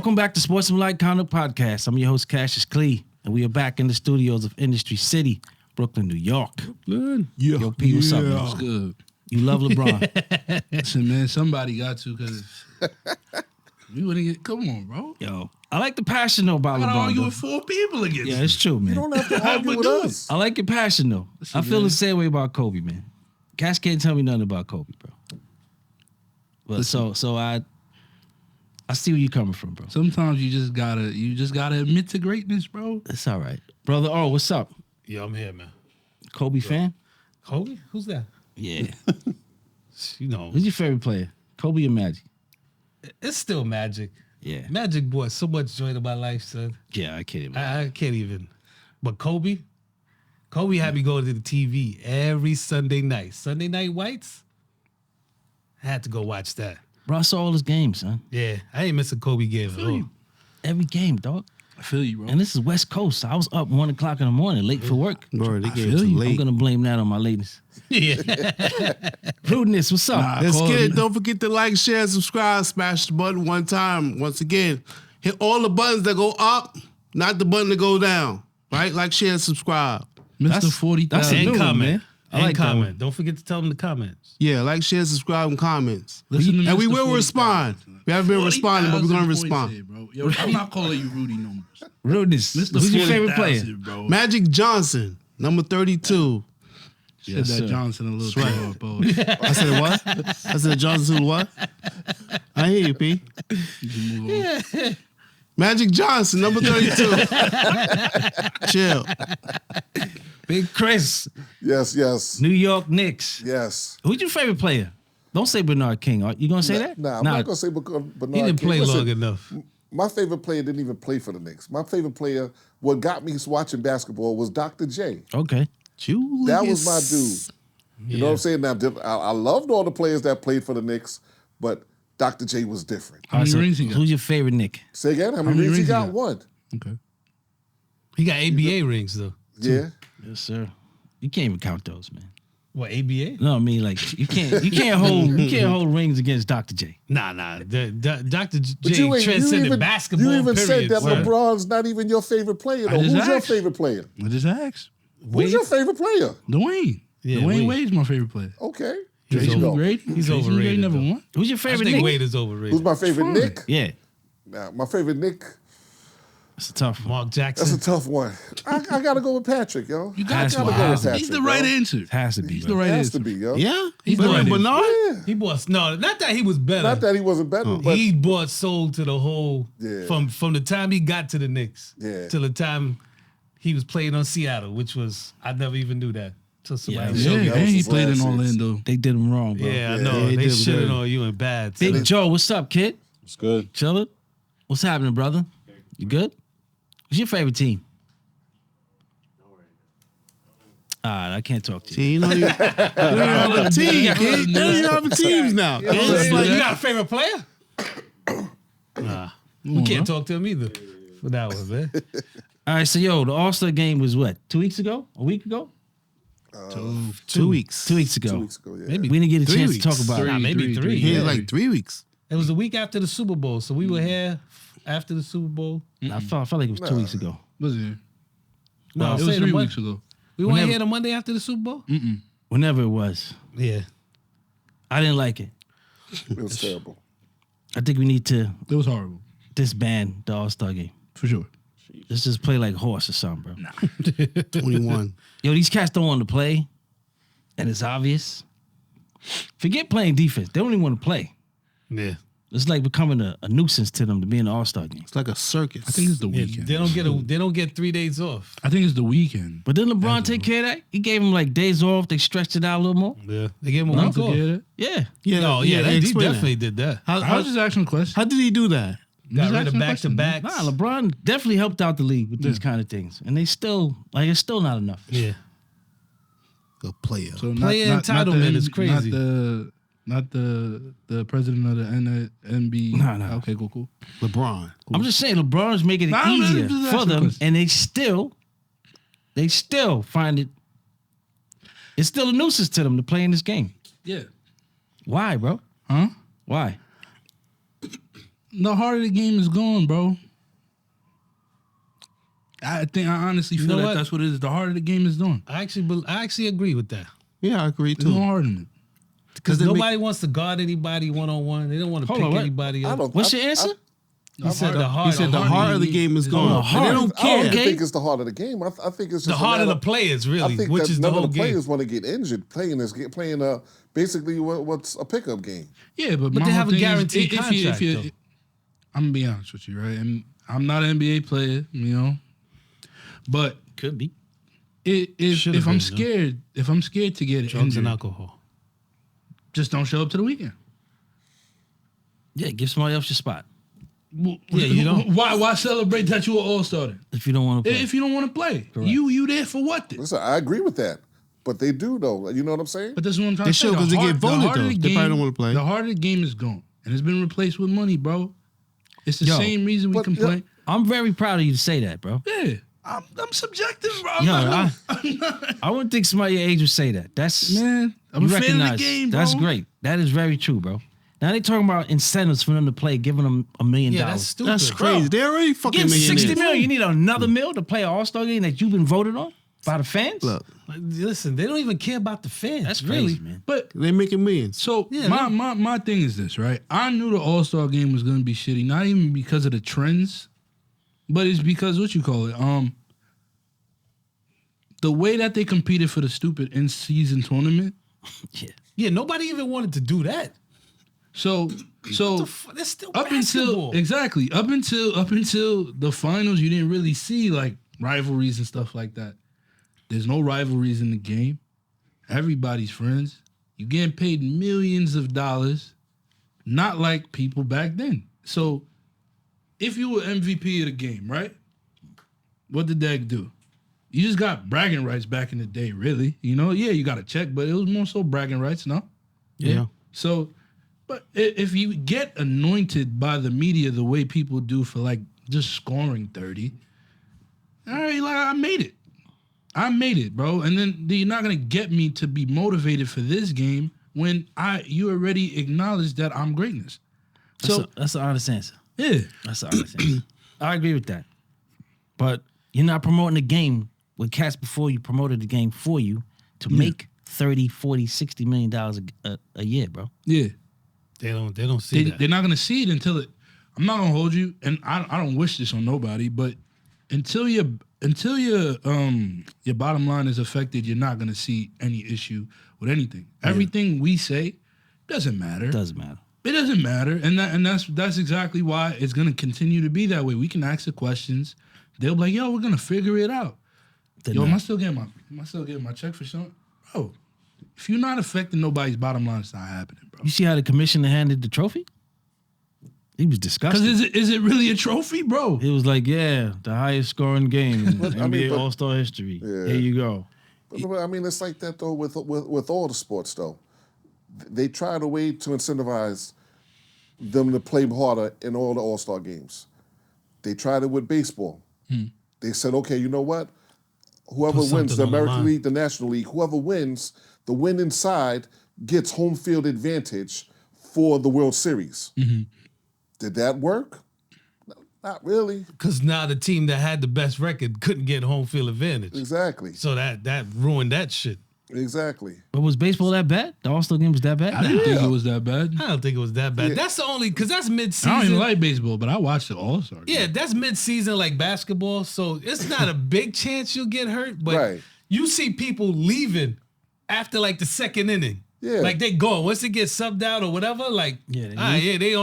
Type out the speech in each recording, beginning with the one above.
Welcome back to Sportsmanlike Conduct Podcast. I'm your host, Cassius Clee, and we are back in the studios of Industry City, Brooklyn, New York. Good. Yeah. Yo, P, what's up, man? What's good? You love LeBron. Listen, man, somebody got to because we wouldn't get. Come on, bro. Yo, I like the passion though about I gotta LeBron. argue though. with 4 people against Yeah, you. it's true, man. You don't have to argue with us. I like your passion though. Listen, I feel man. the same way about Kobe, man. Cass can't tell me nothing about Kobe, bro. But Listen. so I see where you coming from, bro. Sometimes you just gotta admit to greatness, bro. It's all right, brother. Oh, what's up? Yeah, I'm here, man. Kobe fan? Kobe? Who's that? Yeah. You know, Who's your favorite player? Kobe or Magic? it's still Magic. Yeah. Magic brought so much joy to my life, son. Yeah, I can't even. I can't even. But Kobe had me go to the TV every Sunday night. Sunday Night Whites? I had to go watch that. Bro, I saw all his games, son. Yeah, I ain't miss a Kobe game at all. Every game, dog. I feel you, bro. And this is West Coast. I was up 1 o'clock in the morning, late for work. Bro, they I gave feel it you. late. I'm gonna blame that on my lateness. Yeah. Rudeness, what's up? Nah, Let's call get it. it. Don't forget to like, share, subscribe, smash the button one time. Once again, hit all the buttons that go up, not the button that go down. Right? Like, share, subscribe. Mr. That's 40,000. new And one, comment. man. I And like that comment. one. Don't forget to tell them the comments. Yeah, like, share, subscribe, and comments. Listen to And we Mr. will 40,000. respond. We haven't been responding, but we're going to 40,000 points respond. here, bro. Yo, I'm not calling you Rudy no more. Rudeness. Mr. Who's your favorite 40,000, player? bro? Magic Johnson, number 32. Said Yes, that sir. Johnson a little too hard, bro. I said what? I said Johnson what? I hear you, P. You can move on. Magic Johnson, number 32. Chill. Big Chris, Yes. New York Knicks. Yes. Who's your favorite player? Don't say Bernard King. Are you gonna say that? Nah, I'm not going to say Bernard He didn't King. play Listen, long enough. My favorite player didn't even play for the Knicks. My favorite player, what got me watching basketball was Dr. J. Okay. Julius. That was my dude. You know what I'm saying? Now, I loved all the players that played for the Knicks, but Dr. J was different. How many rings he got? Who's your favorite Nick? Say again? How many rings he got? One. Okay. He got ABA rings, though. Yeah. Yes, sir. You can't even count those, man. What, ABA? No, I mean like you can't hold rings against Dr. J. Nah. Dr. But J transcended basketball, You even said period. that Word. LeBron's not even your favorite player, though. I just Who's your asked. favorite player? I just asked. Who's your favorite player? Dwayne. Yeah, Dwayne Wade. Wade's my favorite player. Okay. He's There you Tracy go. McGrady. He's Tracy overrated, McGrady never though. won. Who's your I favorite think Nick? Wade is overrated. Who's my favorite fine. Nick? Yeah, Nah, my favorite Nick, that's a tough one. Mark that's Jackson. a tough one. I got to go with Patrick, yo. You Has got to to be. go. Has to be. He's the right answer. It has to be. He's bro. the right It has answer. to be, yo. Yeah? He's Better the right than answer. Bernard? Yeah. He bought not that he was better. Not that he wasn't better, but He bought soul to the whole Yeah. from the time he got to the Knicks Yeah. till the time he was playing on Seattle, which was I never even knew that till somebody Yeah, showed Yeah, me. That and was he his played in last Orlando. They did him wrong, bro. Yeah, I Yeah, know. he They did shitted good. on you and bad. Big Joe, what's up, kid? It's good. Chillin'? What's happening, brother? You good? What's your favorite team? All right, I can't talk to you. See, you know you don't have a team, kid. You don't even have teams now. It's like, you got a favorite player? Nah. We can't talk to him either for that one, man. All right, so yo, the All-Star game was what? 2 weeks ago? A week ago? 2 weeks. 2 weeks ago. 2 weeks ago, yeah. Maybe We didn't get a 3 chance weeks. to talk about Nah, it. maybe three. Yeah, Yeah. like 3 weeks. It was the week after the Super Bowl, so we were here after the Super Bowl. I felt like it was 2 weeks ago. Was it? No, I'm It was saying 3 the weeks ago. We weren't Whenever- here the Monday after the Super Bowl? Whenever it was. Yeah. I didn't like it. It was terrible. I think we need to It was horrible. disband the All-Star game. For sure. Let's just play like horse or something, bro. 21. Yo, these cats don't want to play, and it's obvious. Forget playing defense. They don't even want to play. Yeah. It's like becoming a nuisance to them to be in the All-Star game. It's like a circus. I think it's the Yeah, weekend. they don't get 3 days off. I think it's the weekend. But didn't LeBron take care of that? He gave him like days off. They stretched it out a little more. Yeah. They gave him a No, week off. Yeah. Yeah, No, yeah, he explain that. definitely did that. I was just asking a question. How did he do that? Got Just rid of asking a back to question. backs. Nah, LeBron definitely helped out the league with these kind of things. And they still, like, it's still not enough. Yeah. A player. So Player entitlement is crazy. Not the president of the NBA. No. Okay, cool. LeBron. I'm just saying LeBron's making it Nah, I'm easier just for asking them, questions. and they still find it's still a nuisance to them to play in this game. Yeah. Why, bro? Huh? Why? the heart of the game is gone, bro. I honestly feel know that what? that's what it is. The heart of the game is gone. I actually agree with that. Yeah, I agree There's no too. heart in it. Because nobody wants to guard anybody one-on-one. They don't want to Hold pick on, what? anybody up. What's your answer? He said the heart. He said the heart of the game is gone. the And heart. they don't I don't care. think it's the heart of the game. I think it's just The a heart of matter- the players, I really, think which that is the none whole of the game. players want to get injured playing basically what's a pickup game. Yeah, but But my they whole have a thing is, guaranteed contract, though. I'm gonna be honest with you, right? And I'm not an NBA player, you know, but Could be. Should've if I'm been, scared, if I'm scared to get Drugs and injured, alcohol. just don't show up to the weekend. Yeah, give somebody else your spot Yeah, you don't. Why celebrate that you were all-star then? if you don't want to play. If you don't want to play, you there for what then? Listen, I agree with that, but they do though. You know what I'm saying? But this is what I'm trying They to say. should, 'cause they get The voted, heart of though. the They game- probably don't wanna play. The heart of the game is gone, and it's been replaced with money, bro. It's the Yo, same reason we but, complain. I'm very proud of you to say that, bro. Yeah, I'm subjective, bro. Yo, I wouldn't think somebody your age would say that. That's Man, I'm you a fan of the recognize. game, bro. That's great. That is very true, bro. Now they talking about incentives for them to play, giving them $1 million. Yeah, that's stupid. That's crazy. They already fucking Give 60 millionaires. million. You need another mill to play an All-Star game that you've been voted on by the fans. Look, Like, listen, they don't even care about the fans. That's really. crazy, man. But they making millions. so Yeah, my thing is this, right? I knew the All-Star game was gonna be shitty, not even because of the trends, but it's because what you call it, the way that they competed for the stupid in-season tournament. Yeah. Yeah, nobody even wanted to do that. So That's still up basketball. up until the finals, you didn't really see like rivalries and stuff like that. There's no rivalries in the game. Everybody's friends. You getting paid millions of dollars, not like people back then. So if you were MVP of the game, right? What did that do? You just got bragging rights back in the day, really. You know, yeah, you got a check, but it was more so bragging rights, no? Yeah. So, but if you get anointed by the media the way people do for like just scoring 30, all right, like I made it, bro. And then you're not gonna get me to be motivated for this game when you already acknowledge that I'm greatness. So That's an honest answer. yeah, That's an honest answer. I agree with that. But you're not promoting the game with cats before you promoted the game for you to make 30, 40, 60 million dollars a year, bro. yeah. They don't see that. They're not gonna see it until it. I'm not gonna hold you, and I don't wish this on nobody, but until your bottom line is affected, you're not gonna see any issue with anything. Everything we say doesn't matter. Doesn't matter. It doesn't matter, and that's exactly why it's gonna continue to be that way. We can ask the questions. They'll be like, "Yo, we're gonna figure it out." They're Yo, not. am I still getting my check for something, bro? If you're not affecting nobody's bottom line, it's not happening, bro. You see how the commissioner handed the trophy? He was disgusted. Because is it really a trophy, bro? It was like, yeah, the highest scoring game in I mean, NBA but- All-Star history. Yeah. Here you go. But, I mean, it's like that though with all the sports though. They tried a way to incentivize them to play harder in all the All-Star games. They tried it with baseball. They said, okay, you know what? Whoever Put wins something the on the American line. League, the National League, whoever wins, the winning side gets home field advantage for the World Series. Did that work? No, not really. Because now the team that had the best record couldn't get home field advantage. Exactly. So that ruined that shit. Exactly. But was baseball that bad? The All-Star game was that bad? I didn't think it was that bad. I don't think it was that bad. Yeah. That's the only, because that's I mid-season. don't even like baseball, but I watched the All-Star game. Yeah, that's mid-season like basketball, so it's not a big chance you'll get hurt, but Right. you see people leaving after like the second inning. Yeah. Like they going, once they get subbed out or whatever, like, Yeah, they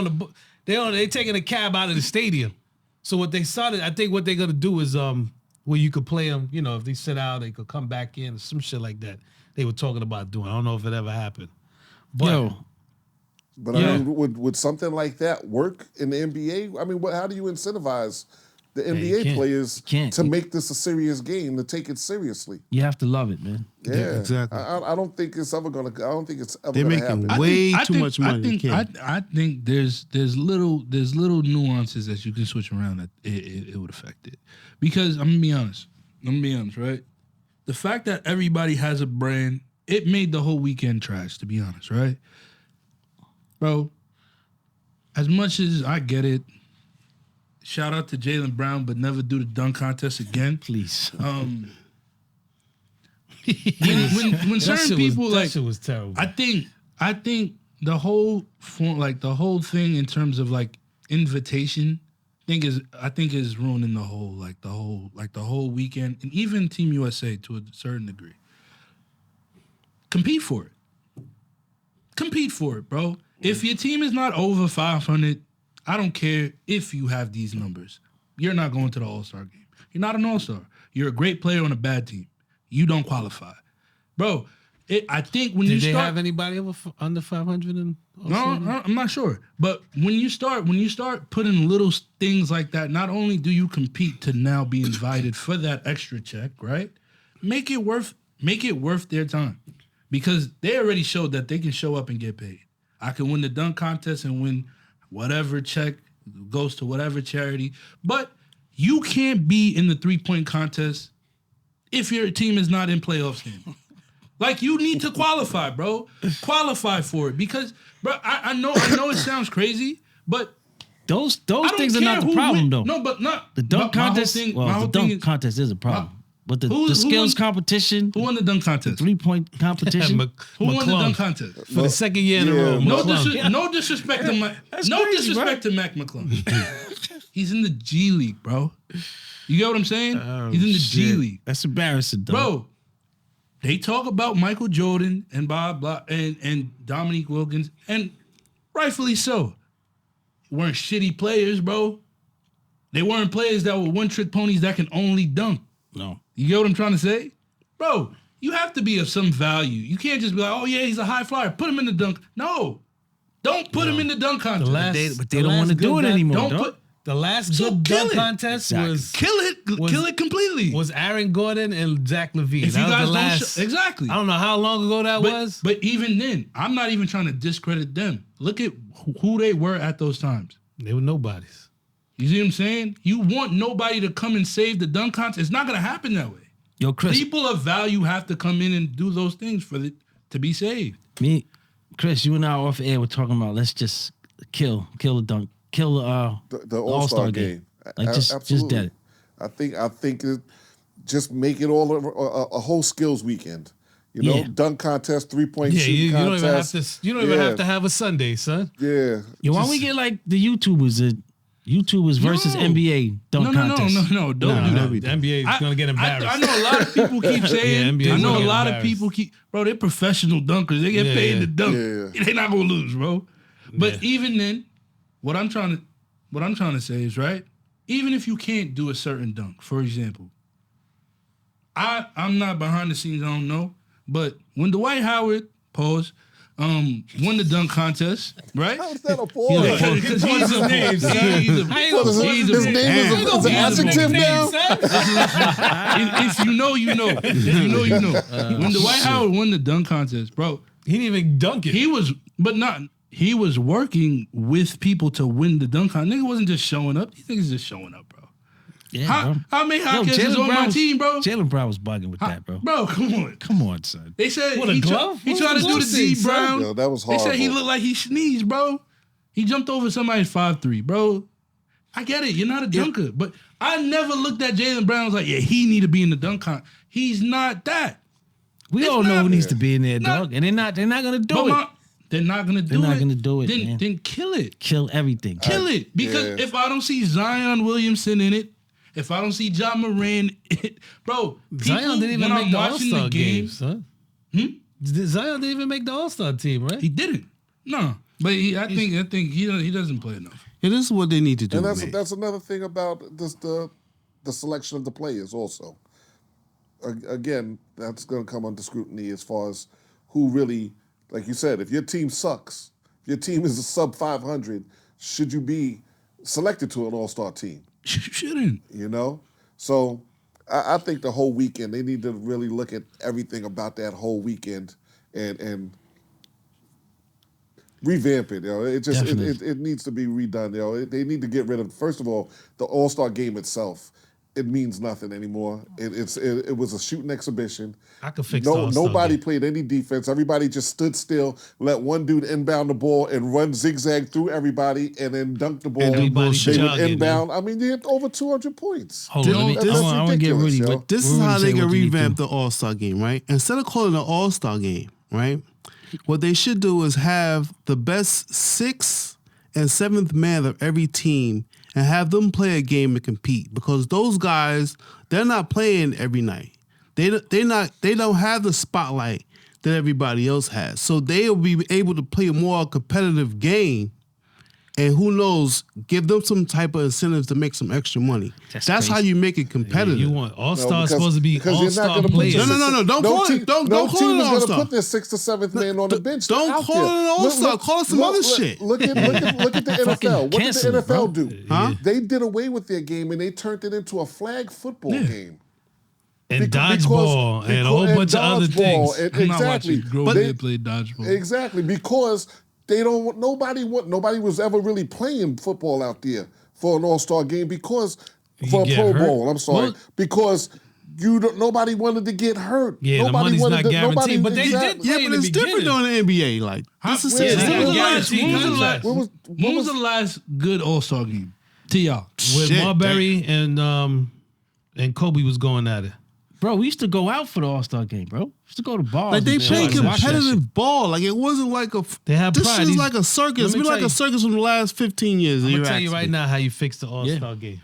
they taking a cab out of the stadium. So what they started, I think what they're gonna do is where you could play them, you know, if they sit out, they could come back in or some shit like that. They were talking about doing. I don't know if it ever happened. But Yo, But Yeah. I mean, would something like that work in the NBA? I mean, how do you incentivize the you NBA can't. players You can't. to make this a serious game, to take it seriously? you have to love it, man. Yeah, exactly. I don't think it's ever gonna. I don't think it's ever They're gonna making happen. way I too think- much money. You can't. I think there's little nuances that you can switch around that it would affect it. Because I'm gonna be honest, right? The fact that everybody has a brand, it made the whole weekend trash. To be honest, right, bro? as much as I get it, shout out to Jaylen Brown, but never do the dunk contest again. Please. When certain people that shit was terrible. I think the whole form, like the whole thing in terms of like invitation, I think is ruining the whole weekend, and even Team USA to a certain degree. Compete for it, bro. If your team is not over 500, I don't care if you have these numbers. You're not going to the All-Star game. You're not an All-Star. You're a great player on a bad team. You don't qualify, bro. I think when Did they have anybody under 500 in No, I'm not sure. But when you start putting little things like that, not only do you compete to now be invited for that extra check, right? Make it worth their time. Because they already showed that they can show up and get paid. I can win the dunk contest and win whatever check goes to whatever charity. But you can't be in the 3-point contest if your team is not in playoffs game. Like, you need to qualify, bro. Qualify for it. Because, bro, I know it sounds crazy, but those things are not the problem, though. No, but not the dunk contest. The dunk contest is a problem. But the skills competition. Who won the dunk contest? 3-point competition. Who won the dunk contest? For the second year in a row. No disrespect to Mac McClung. He's in the G League, bro. You get what I'm saying? He's in the G League. That's embarrassing, though. Bro, they talk about Michael Jordan and blah and Dominique Wilkins, and rightfully so. Weren't shitty players, bro. They weren't players that were one-trick ponies that can only dunk. No. You get what I'm trying to say? Bro, you have to be of some value. You can't just be like, oh, yeah, he's a high flyer. Put him in the dunk. No. Don't put him in the dunk contest. But they don't want to do it anymore. The last good dunk contest was... Kill it completely. Was Aaron Gordon and Zach LaVine. If you guys don't exactly. I don't know how long ago that was. But even then, I'm not even trying to discredit them. Look at who they were at those times. They were nobodies. You see what I'm saying? You want nobody to come and save the dunk contest. It's not going to happen that way. Yo, Chris. People of value have to come in and do those things for it to be saved. Chris, you and I off air were talking about let's just kill the dunk, kill the All-Star game. Like just dead it. I think just make it all a whole skills weekend. You know, dunk contest, 3-point shooting contest. You don't even have to have a Sunday, son. Yeah. Yo, why don't we get like the YouTubers versus NBA dunk contest? No, don't do that. The NBA is going to get embarrassed. I know a lot of people keep saying, I know a lot of people bro, they're professional dunkers. They get paid to dunk. Yeah. They're not going to lose, bro. But even then, what I'm trying to say is, right, even if you can't do a certain dunk, for example, I'm not behind the scenes, I don't know, but when Dwight Howard, won the dunk contest, right? How is that a pause? Because he's a name. His name is an adjective now? If you know, you know. When Dwight Howard won the dunk contest, bro. He didn't even dunk it. He was working with people to win the dunk contest. Nigga wasn't just showing up. These niggas just showing up, bro. Yeah, how many Hawkins is on my team, bro? Jaylen Brown was bugging with that, bro. Bro, come on. Come on, son. They said what, a glove? He tried to do the Z Brown. Yo, that was horrible. They said he looked like he sneezed, bro. He jumped over somebody's 5'3", bro. I get it. You're not a dunker. But I never looked at Jaylen Brown and was like, yeah, he need to be in the dunk contest. He's not that. We all know who needs to be in there, dog. And they're not gonna do it. They're not gonna do it. They're not gonna do it. Then kill it. Kill everything. Kill it. Because if I don't see Zion Williamson in it, if I don't see John Moran, bro, Zion didn't even make the All-Star game, son. Zion didn't even make the All-Star team, right? He didn't. No, but I think he doesn't play enough. Yeah, this is what they need to do. And that's another thing about this the selection of the players also. Again, that's going to come under scrutiny as far as who really, like you said, if your team sucks, if your team is a sub 500, should you be selected to an all-star team? Shouldn't. You know? So I think the whole weekend, they need to really look at everything about that whole weekend and revamp it. You know? It needs to be redone. You know? They need to get rid of, first of all, the all-star game itself it means nothing anymore. It was a shooting exhibition. I could fix the All-Star Nobody game. played any defense. Everybody just stood still, let one dude inbound the ball and run zigzag through everybody, and then dunk the ball. Everybody They would jogging, inbound. I mean, you had over 200 points. Hold on, I want to get ridiculous, Rudy. yo. This is Rudy how say they can what you need to revamp do. the All-Star game, right? Instead of calling it an All-Star game, right? What they should do is have the best 6th and 7th man of every team and have them play a game and compete, because those guys, they're not playing every night. They don't have the spotlight that everybody else has. So they'll be able to play a more competitive game, and who knows, give them some type of incentives to make some extra money. That's That's how crazy. you make it competitive. You want All-Star because- supposed to be because you're not All-Star gonna put players. your No, don't call it- don't no call team it is All-Star. going to put their 6th or 7th man on the bench. Don't out call there. it an All-Star. Call it some other shit. Look at the NFL. What did the cancel it, NFL bro. do? Huh? They did away with their game and they turned it into a flag football game. And Because- dodgeball and a whole and bunch of other dodgeball, things. and- I'm not exactly. watching grown But men they- play dodgeball. Exactly, because they don't. Nobody was ever really playing football out there for an All-Star game for a get Pro hurt. Bowl. I'm sorry, Well- because nobody wanted to get hurt. Yeah, the nobody money's wanted not to, guaranteed, but they did exactly. Yeah, play in but the it's different beginning. during the NBA. Like, this is When was serious. the This is last- guaranteed when was the contract. last- when was the last good All-Star game to y'all? With Shit, Marbury and Kobe was going at it. Bro, we used to go out for the All-Star game, bro. We used to go to bars. Like, they and played watch that shit. competitive ball. Like, it wasn't like a. They have This pride. shit is These- like a circus. Let It's me been like tell a circus from the last 15 years. I'm you're gonna tell you asking right me. now how you fix the All-Star game.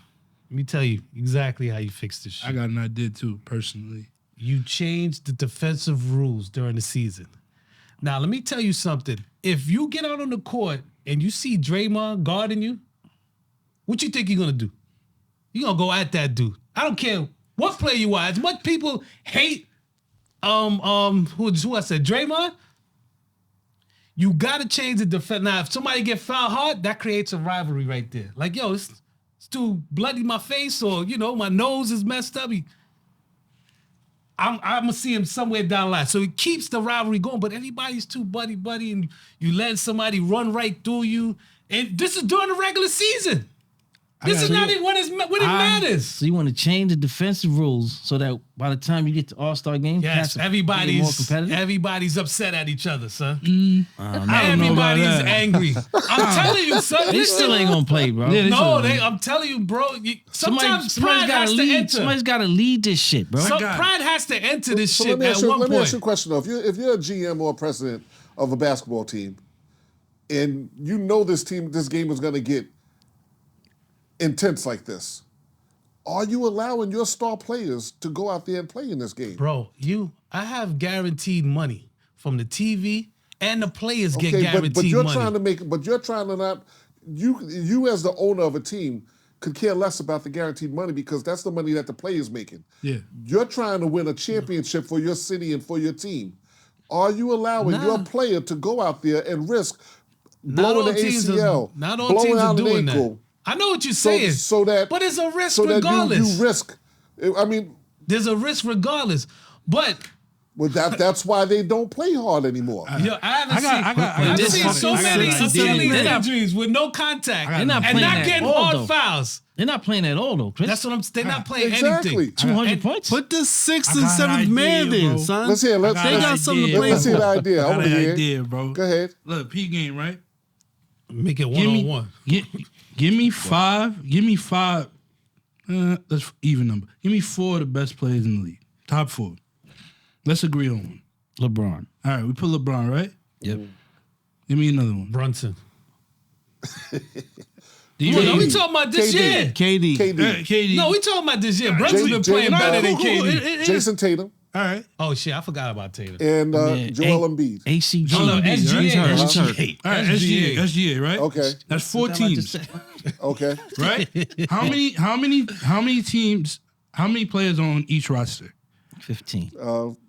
Let me tell you exactly how you fix this shit. I got an idea too, personally. You change the defensive rules during the season. Now, let me tell you something. If you get out on the court and you see Draymond guarding you, what you think you're gonna do? You're gonna go at that dude. I don't care what player you are. As much people hate who I said, Draymond, you gotta change the defense. Now, if somebody get fouled hard, that creates a rivalry right there. Like, yo, this dude bloody my face, or my nose is messed up. I'm gonna see him somewhere down the line. So it keeps the rivalry going, but everybody's too buddy, and you let somebody run right through you. And this is during the regular season. This is not even when it matters. So you want to change the defensive rules so that by the time you get to All-Star game, Yes, cats will be more competitive? everybody's upset at each other, son. I don't know. Everybody's that. angry. I'm telling you, son. They still ain't gonna play, bro. I'm telling you, bro. Sometimes pride has to enter. Somebody's got to lead this shit, bro. Pride has to enter this So shit let me at ask you, one let me ask you a point. question though. If you're a GM or a president of a basketball team, and you know this game is going to get intense like this, are you allowing your star players to go out there and play in this game? Bro, I have guaranteed money from the TV, and the players get guaranteed but you're money. you're trying to not. You as the owner of a team could care less about the guaranteed money because that's the money that the player's making. Yeah. You're trying to win a championship for your city and for your team. Are you allowing your player to go out there and risk blowing the ACL, not all blowing teams are out an doing ankle? that. I know what you're saying. But it's a risk regardless. You risk. I mean, There's a risk regardless. But well, that's why they don't play hard anymore. yo, I've seen so many Achilles injuries with no contact They're not and playing not at getting all, hard though. fouls. They're not playing at all, though, Chris. That's what they're not playing Exactly. anything. 200 points. Put the 6th I and got an 7th man idea, then, bro. son. Let's hear. Let's They got something to play Let's hear the for. idea. I I got want to an hear. idea, bro. Go ahead. Look, P game, right? Make it Give me one-on-one. Give me five. Give me five. That's even number. Give me 4 of the best players in the league. Top 4. Let's agree on one. LeBron. All right, we put LeBron, right? Yep. Give me another one. Brunson. D-Wade. We talking about this KD. year. KD. KD. KD. No, we talking about this year. Brunson's been playing better than KD. Jason Tatum All right. Oh, shit, I forgot about Tatum. and Man, Joel Embiid. ACG. Joel Embiid, SGA. right? He's hurt. SGA. All right, SGA, right? Okay. That's 4 That's what I teams, just said. Okay. right? How many teams? How many players on each roster? 15.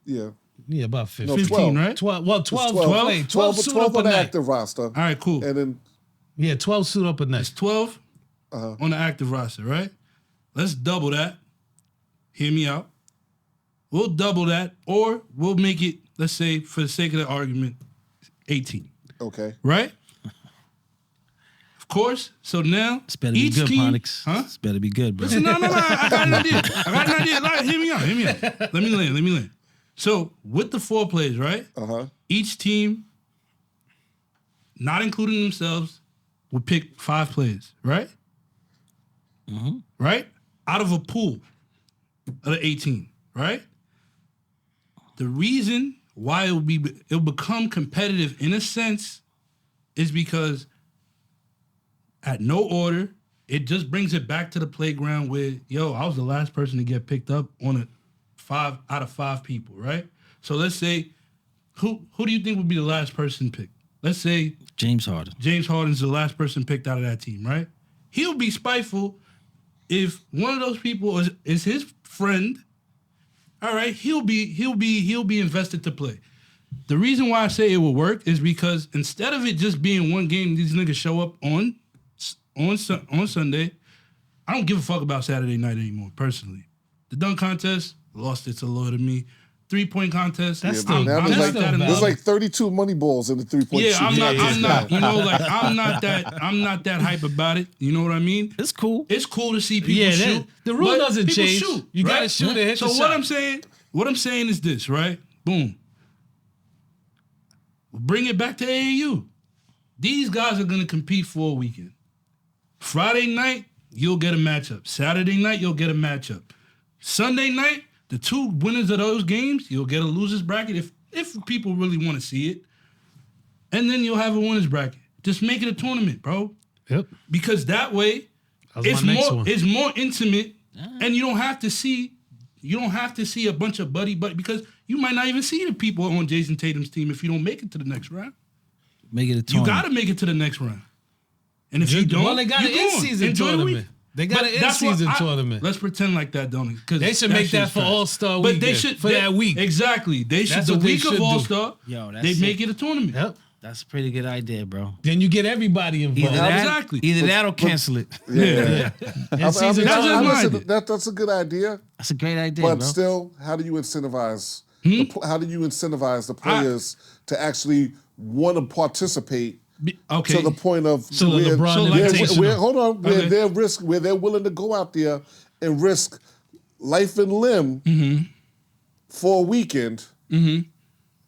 Yeah. Yeah, about 15. No, 15, 12. right? 12. Well, 12. 12. Play. 12 suit 12 up a on the night. active roster. All right, cool. And then Yeah, 12 suit up a night. It's 12 on the active roster, right? Let's double that. Hear me out. We'll double that, or we'll make it, let's say, for the sake of the argument, 18. okay. Right? Of course. So now It's better be each good, team, Ponix. huh? It's better be good, bro. Listen, no. I got an idea. Like, hear me out. Let me land. So with the 4 players, right? Each team, not including themselves, would pick 5 players, right? Right? Out of a pool of the 18, right? The reason why it'll become competitive in a sense is because at no order, it just brings it back to the playground where, I was the last person to get picked up on a 5 out of 5 people, right? So let's say, who do you think would be the last person picked? Let's say James Harden. James Harden's the last person picked out of that team, right? He'll be spiteful if one of those people is his friend. All right, he'll be invested to play. The reason why I say it will work is because instead of it just being one game, these niggas show up on Sunday. I don't give a fuck about Saturday night anymore, personally. The dunk contest, lost its allure to me. 3-point contest, That's still- There's like 32 money balls in the 3-point yeah, shoot. I'm not, I'm not that hype about it. You know what I mean? It's cool. It's cool to see people Yeah, shoot. the rule but doesn't people change. Shoot, You gotta right? shoot and hit So the what shot. I'm saying is this, right? Boom. Bring it back to AAU. These guys are gonna compete for a weekend. Friday night, you'll get a matchup. Saturday night, you'll get a matchup. Sunday night, the 2 winners of those games, you'll get a loser's bracket if people really want to see it. And then you'll have a winner's bracket. Just make it a tournament, bro. Yep. Because that way, That was my next one. it's more intimate, and you don't have to see a bunch of buddy because you might not even see the people on Jason Tatum's team if you don't make it to the next round. Make it a You tournament. got to make it to the next round. And if you don't, Well, they got you're an gone. in-season Enjoy the week. tournament. They got But an that's what in-season tournament. Let's pretend like that, don't we? They should make that shit's for trash. All-Star But they weekend, should for that week. Exactly. They should That's the what they week should of do. All-Star. Yo, that's They sick. make it a tournament. Yep. That's a pretty good idea, bro. Then you get everybody Either involved. that, Exactly. either that or cancel it. Yeah. In-season That's just my listen, idea. that's a good idea, That's a great idea, but bro. still, how do you incentivize? How do you incentivize the players to actually want to participate Okay. to the point of So the LeBron So like- Invitational. hold on, Okay. where they're willing to go out there and risk life and limb for a weekend.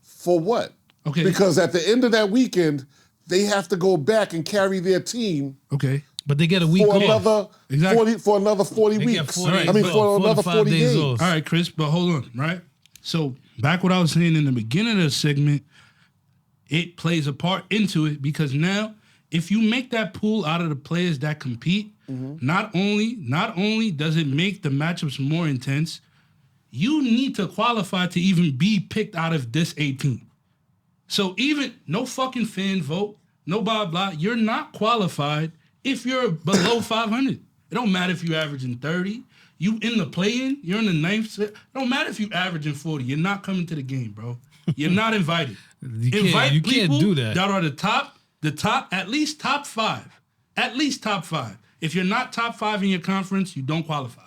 For what? Okay. Because at the end of that weekend, they have to go back and carry their team Okay. But they get a week for off. another Exactly. 40 They get weeks. 40 I mean, days for off, another 45 40 days games. off. All right, Chris, but hold on, right? So back what I was saying in the beginning of the segment, it plays a part into it because now if you make that pool out of the players that compete, not only does it make the matchups more intense, you need to qualify to even be picked out of this 18. So even no fucking fan vote, no blah blah, you're not qualified if you're below 500. It don't matter if you're averaging 30. You in the play-in, you're in the ninth set. It don't matter if you averaging 40. You're not coming to the game, bro. You're not invited. You can't people do that. are the top, at least top 5. At least top 5. If you're not top 5 in your conference, you don't qualify.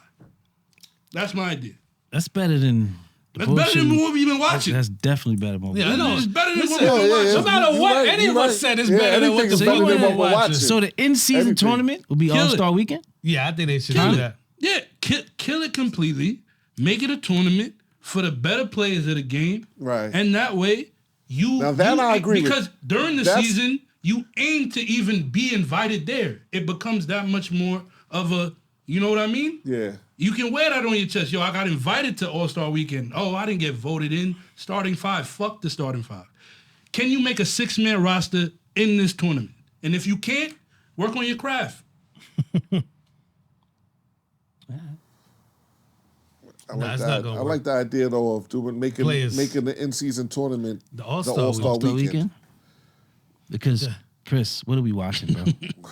That's my idea. That's better than. That's better than what we've been watching. That's definitely better than. Yeah, I know. It's better than what Listen, we've been watching. No matter You're what right, any you're of us right. said is Yeah, better than what the anything's people better than what were we're watching. watching. So the in-season Everything. tournament will be Kill it. All-Star Weekend. Yeah, I think they should Kill do it. that. Yeah, kill it completely. Make it a tournament for the better players of the game. Right. And that way, Now that I agree with. because during the That's- season, you aim to even be invited there. It becomes that much more of a, you know what I mean? Yeah. You can wear that on your chest. Yo, I got invited to All-Star Weekend. Oh, I didn't get voted in. Starting 5. Fuck the starting 5. Can you make a 6-man roster in this tournament? And if you can't, work on your craft. I Nah, like it's that. not gonna I work. like the idea though of making Players. the in-season tournament The All-Star All-Star All-Star weekend. Weekend. Because Chris, what are we watching, bro?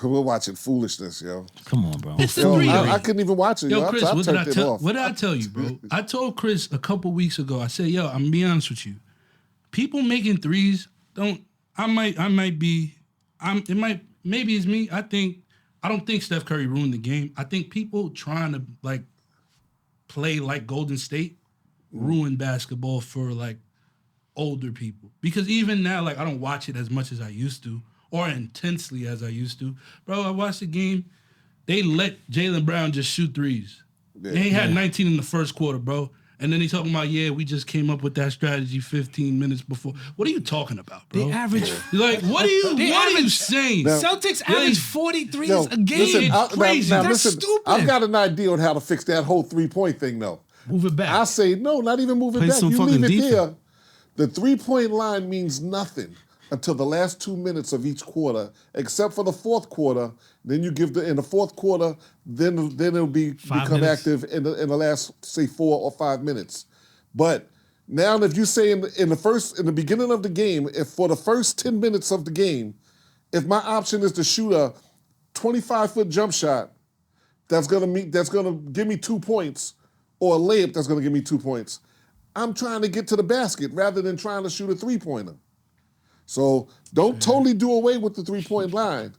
We're watching foolishness, yo. Come on, bro. It's the Yo, 3 I couldn't even watch it. Yo, Yo, Chris, I what did I turned it tell? off. What did I tell you, bro? I told Chris a couple weeks ago. I said, "Yo, I'm gonna be honest with you. People making threes don't. Maybe it's me. I don't think Steph Curry ruined the game. I think people trying to like play like Golden State ruined basketball for like older people because even now, like I don't watch it as much as I used to, or intensely as I used to. Bro, I watched the game. They let Jaylen Brown just shoot threes. Yeah. They had 19 in the first quarter, bro. And then they talking about, we just came up with that strategy 15 minutes before. What are you talking about, bro? They average. Like, what are you saying? Now- Celtics average 43s No, a game. listen, It's crazy. now That's listen, stupid. I've got an idea on how to fix that whole 3-point thing, though. Move it back. I say no, not even move it Play back. some You fucking leave it defense. there. The 3-point line means nothing until the last 2 minutes of each quarter, except for the fourth quarter. Then you give in the fourth quarter, then it'll become minutes. active in the last, say, 4 or 5 minutes. But now, if you say in the beginning of the game, if for the first 10 minutes of the game, if my option is to shoot a 25-foot jump shot that's gonna give me 2 points, or a layup that's gonna give me 2 points, I'm trying to get to the basket rather than trying to shoot a 3-pointer. So don't totally do away with the 3-point line,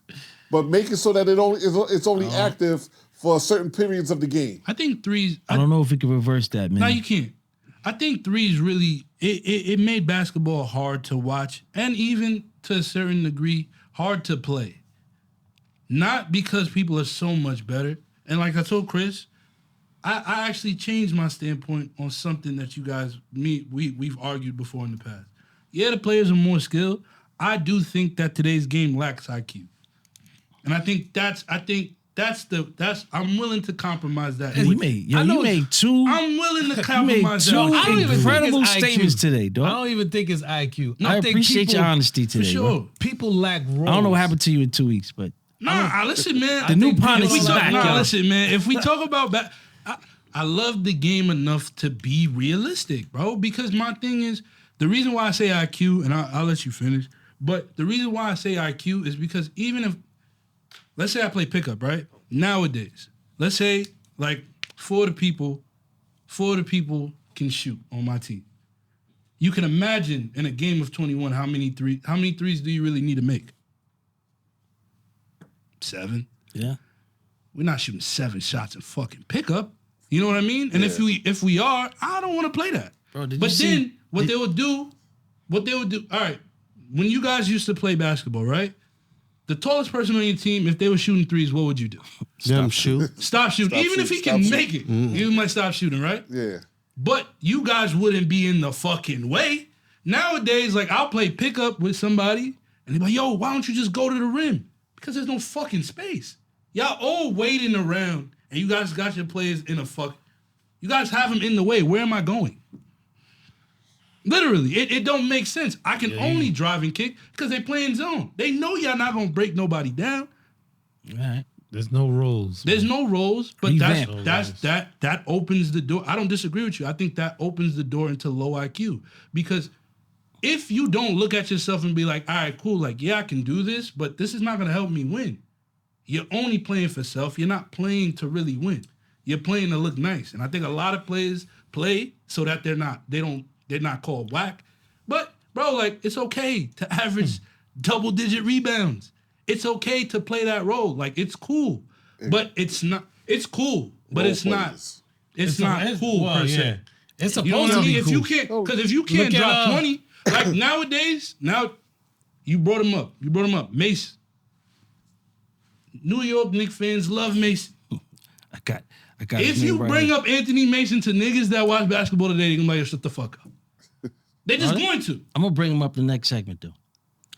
but make it so that it's only active for certain periods of the game. I think threes. I don't know if we can reverse that, man. No, you can't. I think threes really it made basketball hard to watch, and even to a certain degree hard to play. Not because people are so much better. And like I told Chris, I actually changed my standpoint on something that you guys we've argued before in the past. Yeah, the players are more skilled. I do think that today's game lacks IQ, and I think that's I'm willing to compromise that. You made two. I'm willing to You made compromise two that. I don't even incredible think it's IQ. statements today, I dog. don't even think it's IQ. I think appreciate your honesty today. For sure. bro. People lack roles. I don't know what happened to you in 2 weeks, but Listen, man. The new Pontus is back, yo. Listen, man. If we talk about I love the game enough to be realistic, bro. Because my thing is, the reason why I say IQ, and I'll let you finish, but the reason why I say IQ is because even if, let's say I play pickup, right? Nowadays, let's say like four of the people can shoot on my team. You can imagine in a game of 21 how many threes do you really need to make? 7. yeah. We're not shooting 7 shots in fucking pickup. You know what I mean? And if we are, I don't want to play that. Bro, did but you then see- what they would do, all right, when you guys used to play basketball, right? The tallest person on your team, if they were shooting threes, what would you do? Them shoot. Stop shooting. Stop Even if he shooting. can Stop make it, you might stop shooting, right? Yeah. But you guys wouldn't be in the fucking way. Nowadays, like, I'll play pickup with somebody, and they're like, yo, why don't you just go to the rim? Because there's no fucking space. Y'all all waiting around, and you guys got your players in a fuck. You guys have them in the way. Where am I going? Literally, it don't make sense. I can only drive and kick because they playing zone. They know y'all not gonna break nobody down. All right. There's no roles. There's no roles, but Revamp. that opens the door. I don't disagree with you. I think that opens the door into low IQ because if you don't look at yourself and be like, all right, cool, like, yeah, I can do this, but this is not gonna help me win. You're only playing for self. You're not playing to really win. You're playing to look nice. And I think a lot of players play so that they're not called whack. But bro, like, it's okay to average double-digit rebounds. It's okay to play that role. Like, it's cool. But it's not. It's cool, but Role it's not. players. It's not cool per se. It's You know supposed what I to mean? be If cool. you can't, because if you can't Look at, drop 20, like nowadays, now you brought him up. Mason. New York Knicks fans love Mason. I got If his you name right bring here. up Anthony Mason to niggas that watch basketball today, they're gonna be like, shut the fuck up. They just going to. I'm gonna bring him up the next segment though.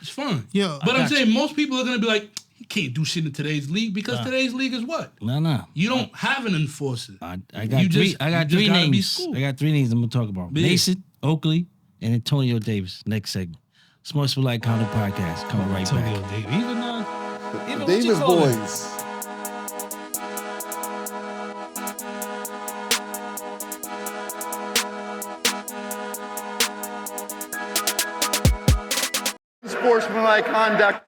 It's fun. Yeah, But I I'm got saying most people are gonna be like, he can't do shit in today's league because today's league is what? No. You don't have an enforcer. I got You three. just- I got you just three gotta be names. school. I got 3 names I'm gonna talk about. Big. Mason, Oakley, and Antonio Davis. Next segment. Sportsmanlike Conduct Podcast. Coming right Antonio back. Davis. Even what you Davis call it? boys. Sportsmanlike conduct.